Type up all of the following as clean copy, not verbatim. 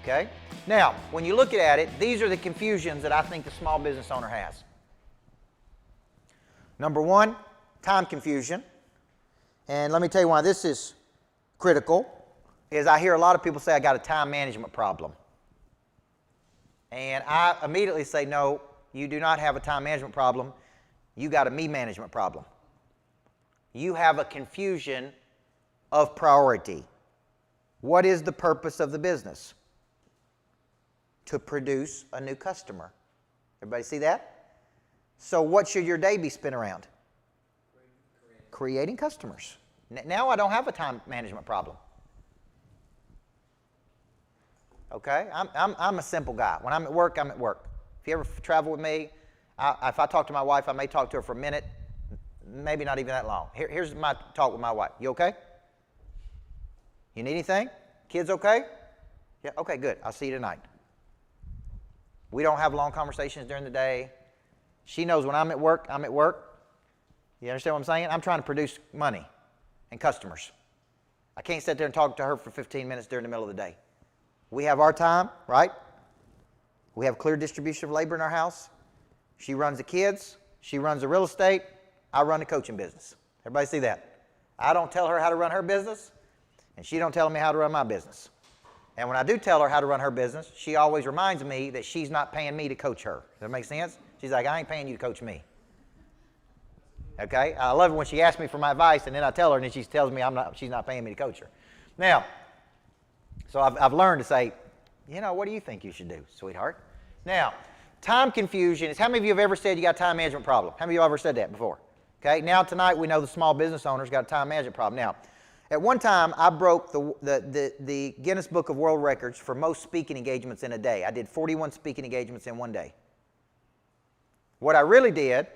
Okay? Now, when you look at it, these are the confusions that I think the small business owner has. Number one, time confusion. And let me tell you why this is critical, is I hear a lot of people say, I got a time management problem. And I immediately say, no, you do not have a time management problem. You got a me management problem. You have a confusion of priority. What is the purpose of the business? To produce a new customer. Everybody see that? So what should your day be spent around? Creating customers. Now I don't have a time management problem. Okay? I'm a simple guy. When I'm at work, I'm at work. If you ever travel with me, if I talk to my wife, I may talk to her for a minute, maybe not even that long. Here's my talk with my wife. You okay? You need anything? Kids okay? Yeah, okay, good. I'll see you tonight. We don't have long conversations during the day. She knows when I'm at work, I'm at work. You understand what I'm saying? I'm trying to produce money and customers. I can't sit there and talk to her for 15 minutes during the middle of the day. We have our time, right? We have clear distribution of labor in our house. She runs the kids. She runs the real estate. I run the coaching business. Everybody see that? I don't tell her how to run her business, and she don't tell me how to run my business. And when I do tell her how to run her business, she always reminds me that she's not paying me to coach her. Does that make sense? She's like, I ain't paying you to coach me. Okay? I love it when she asks me for my advice, and then I tell her, and then she tells me she's not paying me to coach her. Now, so I've learned to say, you know, what do you think you should do, sweetheart? Now, time confusion is, how many of you have ever said you got a time management problem? How many of you have ever said that before? Okay? Now, tonight, we know the small business owner's got a time management problem. Now, at one time, I broke the Guinness Book of World Records for most speaking engagements in a day. I did 41 speaking engagements in one day. What I really did,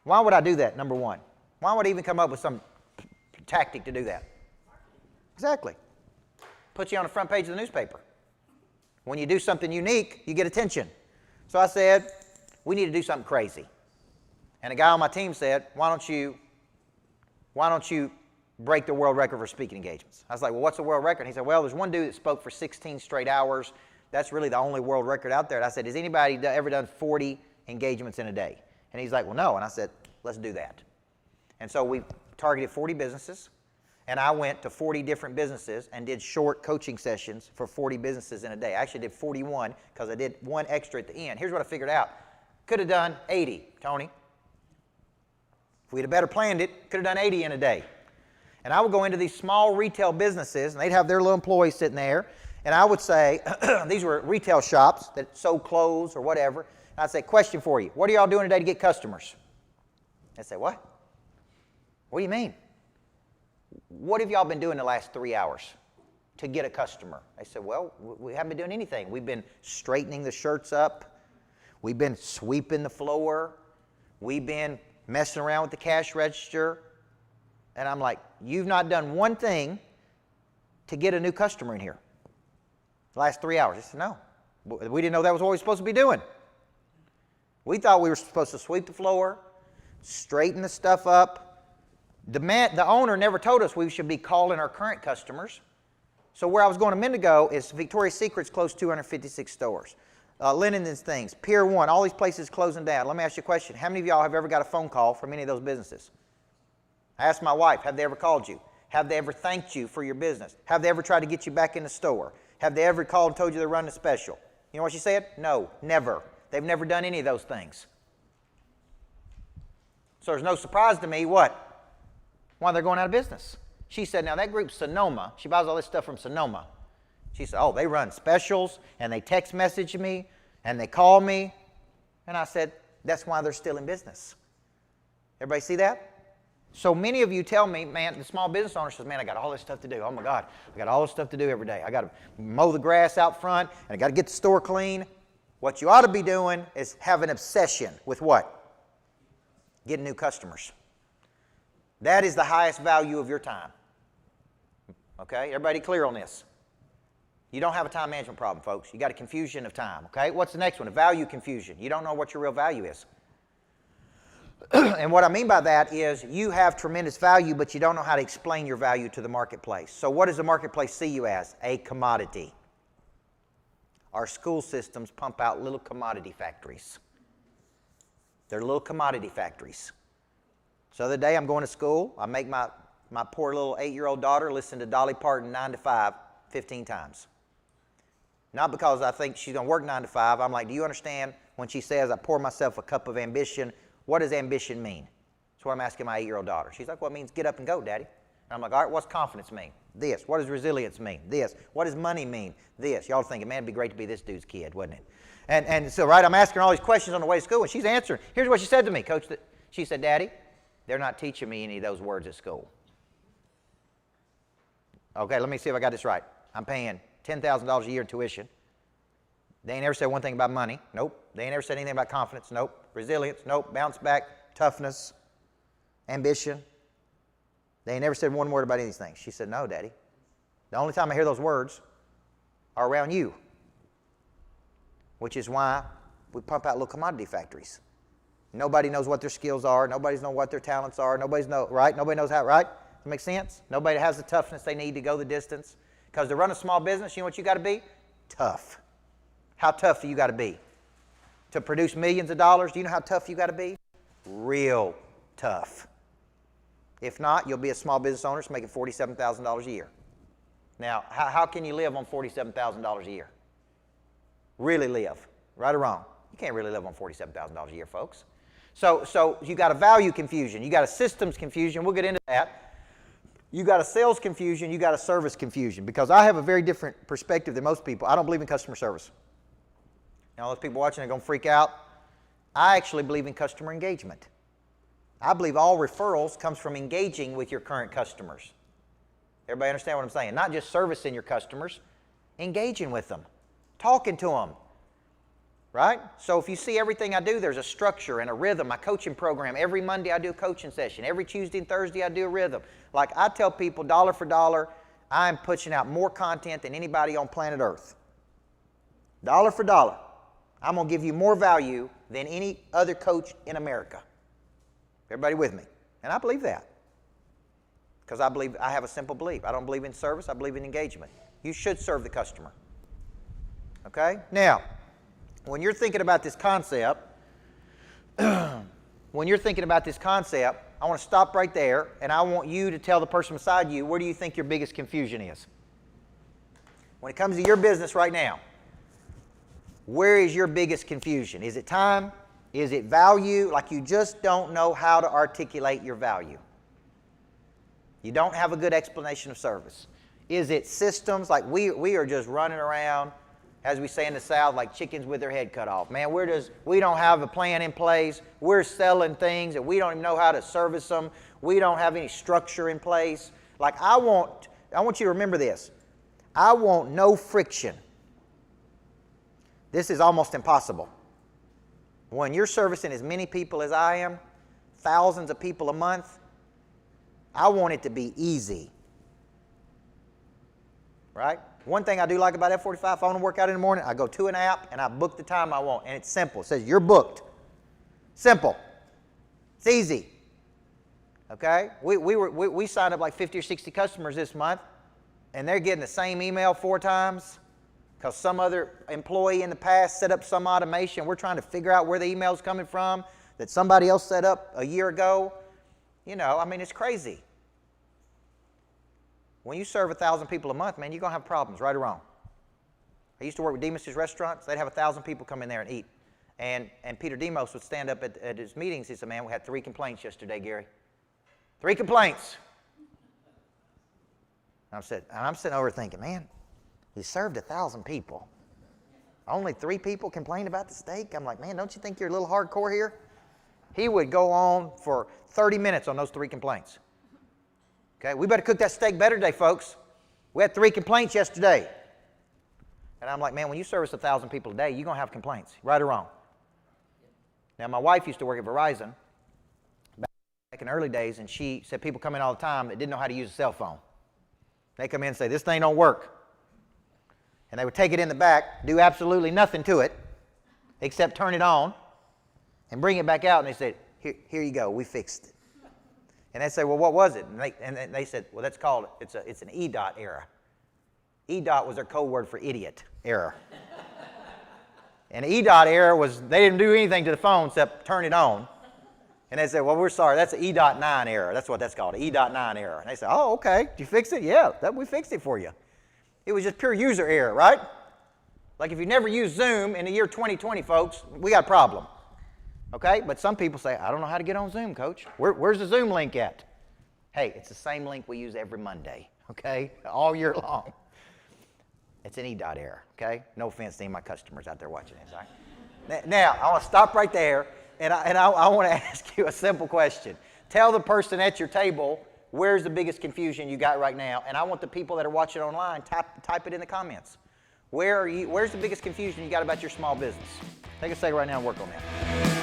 why would I do that, number one? Why would I even come up with some tactic to do that? Exactly. Put you on the front page of the newspaper. When you do something unique, you get attention. So I said, we need to do something crazy. And a guy on my team said, why don't you break the world record for speaking engagements? I was like, well, what's the world record? He said, well, there's one dude that spoke for 16 straight hours. That's really the only world record out there. And I said, has anybody ever done 40 engagements in a day? And he's like, well, no. And I said, let's do that. And so we targeted 40 businesses, and I went to 40 different businesses and did short coaching sessions for 40 businesses in a day. I actually did 41 because I did one extra at the end. Here's what I figured out. Could have done 80, Tony. If we'd have better planned it, could have done 80 in a day. And I would go into these small retail businesses, and they'd have their little employees sitting there, and I would say, these were retail shops that sold clothes or whatever, and I'd say, question for you, what are y'all doing today to get customers? They'd say, what? What do you mean? What have y'all been doing the last 3 hours to get a customer? They said, well, we haven't been doing anything. We've been straightening the shirts up. We've been sweeping the floor. We've been messing around with the cash register. And I'm like, you've not done one thing to get a new customer in here the last 3 hours. They said, no. We didn't know that was what we were supposed to be doing. We thought we were supposed to sweep the floor, straighten the stuff up. The owner never told us we should be calling our current customers. So where I was going a minute ago is Victoria's Secret's closed 256 stores. Linens Things, Pier 1, all these places closing down. Let me ask you a question. How many of y'all have ever got a phone call from any of those businesses? I asked my wife, have they ever called you? Have they ever thanked you for your business? Have they ever tried to get you back in the store? Have they ever called and told you they're running a special? You know what she said? No, never. They've never done any of those things. So there's no surprise to me, what? Why they're going out of business. She said, now that group Sonoma, she buys all this stuff from Sonoma. She said, oh, they run specials, and they text message me, and they call me. And I said, that's why they're still in business. Everybody see that? So many of you tell me, man, the small business owner says, man, I got all this stuff to do. Oh, my God, I got all this stuff to do every day. I got to mow the grass out front, and I got to get the store clean. What you ought to be doing is have an obsession with what? Getting new customers. That is the highest value of your time. Okay? Everybody clear on this? You don't have a time management problem, folks. You got a confusion of time. Okay? What's the next one? A value confusion. You don't know what your real value is. And what I mean by that is you have tremendous value, but you don't know how to explain your value to the marketplace. So what does the marketplace see you as? A commodity. Our school systems pump out little commodity factories. They're little commodity factories. So the other day I'm going to school, I make my poor little 8-year-old daughter listen to Dolly Parton 9 to 5 15 times. Not because I think she's going to work 9 to 5. I'm like, do you understand when she says, I pour myself a cup of ambition, what does ambition mean? That's what I'm asking my 8-year-old daughter. She's like, well, it means get up and go, Daddy. And I'm like, all right, what's confidence mean? This. What does resilience mean? This. What does money mean? This. Y'all thinking, man, it'd be great to be this dude's kid, wouldn't it? And so, right, I'm asking her all these questions on the way to school, and she's answering. Here's what she said to me, Coach. She said, Daddy, they're not teaching me any of those words at school. Okay, let me see if I got this right. I'm paying $10,000 a year in tuition. They ain't ever said one thing about money. Nope. They ain't ever said anything about confidence. Nope. Resilience. Nope. Bounce back. Toughness. Ambition. They ain't never said one word about any of these things. She said, no, Daddy. The only time I hear those words are around you, which is why we pump out little commodity factories. Nobody knows what their skills are. Nobody knows what their talents are. Nobody knows how, right? Does that make sense? Nobody has the toughness they need to go the distance. Because to run a small business, you know what you got to be? Tough. How tough do you got to be? To produce millions of dollars, do you know how tough you got to be? Real tough. If not, you'll be a small business owner making $47,000 a year. Now, how can you live on $47,000 a year? Really live, right or wrong? You can't really live on $47,000 a year, folks. So you got a value confusion. You got a systems confusion. We'll get into that. You got a sales confusion. You got a service confusion. Because I have a very different perspective than most people. I don't believe in customer service. Now, those people watching are going to freak out. I actually believe in customer engagement. I believe all referrals comes from engaging with your current customers. Everybody understand what I'm saying? Not just servicing your customers, engaging with them, talking to them, right? So if you see everything I do, there's a structure and a rhythm. My coaching program, every Monday I do a coaching session. Every Tuesday and Thursday I do a rhythm. Like I tell people, dollar for dollar, I'm pushing out more content than anybody on planet Earth. Dollar for dollar. I'm going to give you more value than any other coach in America. Everybody with me? And I believe that. Because I have a simple belief. I don't believe in service. I believe in engagement. You should serve the customer. Okay? Now, when you're thinking about this concept, I want to stop right there, and I want you to tell the person beside you, where do you think your biggest confusion is? When it comes to your business right now, where is your biggest confusion? Is it time? Is it value? Like you just don't know how to articulate your value. You don't have a good explanation of service. Is it systems? Like we are just running around, as we say in the South, like chickens with their head cut off. Man, we don't have a plan in place. We're selling things and we don't even know how to service them. We don't have any structure in place. Like I want you to remember this. I want no friction. This is almost impossible. When you're servicing as many people as I am, thousands of people a month, I want it to be easy. Right? One thing I do like about F45, if I want to work out in the morning, I go to an app and I book the time I want. And it's simple. It says, you're booked. Simple. It's easy. Okay? We signed up like 50 or 60 customers this month, and they're getting the same email 4 times because some other employee in the past set up some automation. We're trying to figure out where the email's coming from that somebody else set up a year ago. You know, I mean, it's crazy. When you serve 1,000 people a month, man, you're going to have problems, right or wrong. I used to work with Demas' restaurants. They'd have 1,000 people come in there and eat. And Peter Demos would stand up at his meetings. He said, man, we had 3 complaints yesterday, Gary. 3 complaints. I'm sitting over thinking, man, we served 1,000 people. Only 3 people complained about the steak? I'm like, man, don't you think you're a little hardcore here? He would go on for 30 minutes on those 3 complaints. Okay, we better cook that steak better today, folks. We had 3 complaints yesterday. And I'm like, man, when you service 1,000 people a day, you're going to have complaints, right or wrong. Now, my wife used to work at Verizon back in the early days, and she said people come in all the time that didn't know how to use a cell phone. They come in and say, this thing don't work. And they would take it in the back, do absolutely nothing to it, except turn it on, and bring it back out, and they said, here you go, we fixed it. And they say, well, what was it? And they said, well, that's called, it's an EDOT error. EDOT was their code word for idiot error. And the E-dot error was they didn't do anything to the phone except turn it on. And they said, well, we're sorry, that's an E.9 error. That's what that's called, an E.9 error. And they said, oh, okay, did you fix it? Yeah, we fixed it for you. It was just pure user error, right? Like if you never used Zoom in the year 2020, folks, we got a problem. Okay, but some people say, I don't know how to get on Zoom, Coach. Where's the Zoom link at? Hey, it's the same link we use every Monday, okay, all year long. It's an E-dot error, okay? No offense to any of my customers out there watching this, all right? Now, I want to stop right there, and I want to ask you a simple question. Tell the person at your table, where's the biggest confusion you got right now? And I want the people that are watching online, type it in the comments. Where's the biggest confusion you got about your small business? Take a second right now and work on that.